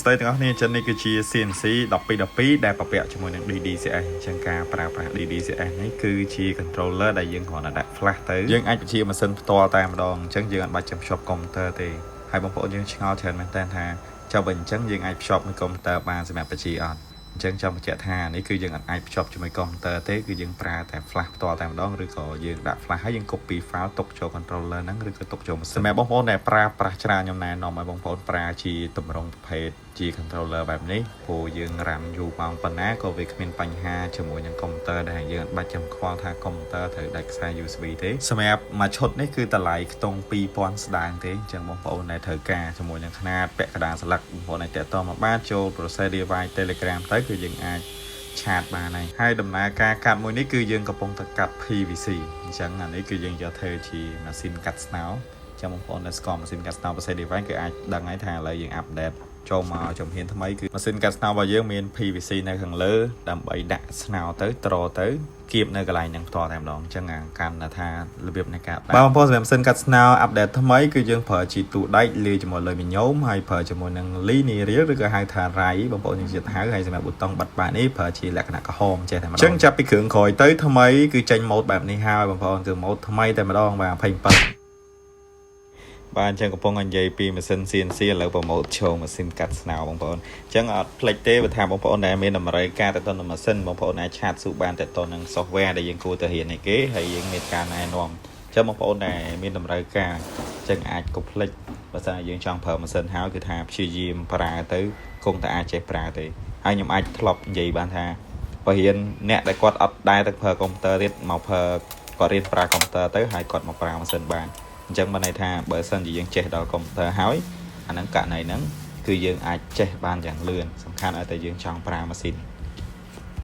ស្ដីទាំងអស់គ្នាចឹងនេះគឺជា CNC 1212ដែលប្រពាក់ជាមួយនឹង DDCS ចឹងការប្រើប្រាស់ DDCS នេះគឺជា controller ដែលយើងគ្រាន់តែដាក់ flash ទៅយើងអាចបញ្ជាម៉ាស៊ីនផ្ទាល់តែម្ដងអញ្ចឹងយើងអាចបាច់ចាំភ្ជាប់កុំព្យូទ័រទេហើយបងប្អូនយើងឆ្ងល់ច្រើនមែនតើថាចុះបើអញ្ចឹងយើងអាចភ្ជាប់មួយកុំព្យូទ័របានសម្រាប់បញ្ជាអត់អញ្ចឹងចង់បញ្ជាក់ថានេះគឺយើងអាចភ្ជាប់ជាមួយកុំព្យូទ័រទេគឺយើងប្រើតែ flash ផ្ទាល់តែម្ដងឬក៏យើងដាក់ flash ហើយយើង copy file ទុកចូល controller ហ្នឹងឬក៏ទុកចូលម៉ាស៊ីនសម្រាប់បងប្អូនដែលប្រើប្រាស់ច្រើនខ្ញុំណែនាំឲ្យបងប្អូនប្រើជាទម្រង់ប្រភេទជា controller បែបនេះព្រោះយើងរ៉ាំយូរម៉ោងប៉ុណ្ណាក៏វាគ្មានបញ្ហាជាមួយនឹងកុំព្យូទ័រដែរយើងអាចបាច់ចាំខ្វល់ថាកុំព្យូទ័រត្រូវដាច់ខ្សែ USB ទេសម្រាប់មួយឈុតនេះគឺតម្លៃខ្ទង់ 2000 ស្ដើងទេអញ្ចឹងបងប្អូនដែលត្រូវការជាមួយនឹងຂະຫນាតពាក់កណ្ដាលស្លឹកបងប្អូនអាចតាក់ទងមកបានចូល Process Device Telegram ទៅគឺយើងអាចឆាតបានហើយដំណើរការកាត់មួយនេះគឺយើងកំពុងតែកាត់ PVC អញ្ចឹងអានេះគឺយើងយកធ្វើជាម៉ាស៊ីនកាត់ស្នោចាំបងប្អូនដែលស្គាល់ម៉ាស៊ីនកាត់ស្នោ Process Device គឺអាចដឹងហើយថាឥឡូវយើងអាប់ដេតចូលមកជំហានថ្មីគឺម៉ាស៊ីនកាត់ស្នោរបស់យើងមាន PVC នៅខាងលើដើម្បីដាក់ស្នោទៅត្រទៅគៀបនៅកន្លែងហ្នឹងផ្ទាល់តែម្ដងអញ្ចឹងកាន់ថារបៀបនៃការដាក់បងប្អូនសម្រាប់ម៉ាស៊ីនកាត់ស្នោអាប់ដេតថ្មីគឺយើងប្រើជីទូដែកលាយជាមួយលុយមីញ៉ូមហើយប្រើជាមួយនឹងលីនីរៀលឬក៏ហៅថារ៉ៃបងប្អូនយើងជិតហៅហើយសម្រាប់ប៊ូតុងបិទបាក់នេះប្រើជាលក្ខណៈក្រហមចេះតែម្ដងអញ្ចឹងចាប់ពីគ្រឿងក្រោយទៅថ្មីគឺចេញម៉ូដបែបនេះហើយបងប្អូនគឺម៉ូដថ្មីតែម្ដងបាទ27បាទអញ្ចឹងកំពុងនិយាយពីម៉ាស៊ីន CNC ឥឡូវប្រម៉ូទឈោម៉ាស៊ីនកាត់ស្នោបងប្អូនអញ្ចឹងអត់ភ្លេចទេបើថាបងប្អូនដែលមានតម្រូវការទៅដល់ម៉ាស៊ីនបងប្អូនអាចឆាតសួរបានទៅដល់នឹង software ដែលយើងគួរទៅរៀនឲ្យគេហើយយើងមានការណែនាំអញ្ចឹងបងប្អូនដែលមានតម្រូវការអញ្ចឹងអាចកុំភ្លេចបើសិនជាយើងចង់ប្រើម៉ាស៊ីនហើយគឺថាព្យាយាមប្រើទៅគង់តែអាចចេះប្រើទេហើយខ្ញុំអាចធ្លាប់និយាយបានថាបើរៀនអ្នកដែលគាត់អត់ដែរទៅប្រើកុំព្យូទ័រទៀតមកប្រើគាត់រៀនប្រើកុំព្យូទ័រទៅហើយគាត់មកប្រើម៉ាស៊ីនបានអញ្ចឹងបានន័យថាបើសិនជាយើងចេះដល់កុំព្យូទ័រហើយអាហ្នឹងករណីហ្នឹងគឺយើងអាចចេះបានយ៉ាងលឿនសំខាន់ឲ្យតែយើងចង់ប្រើម៉ាស៊ីន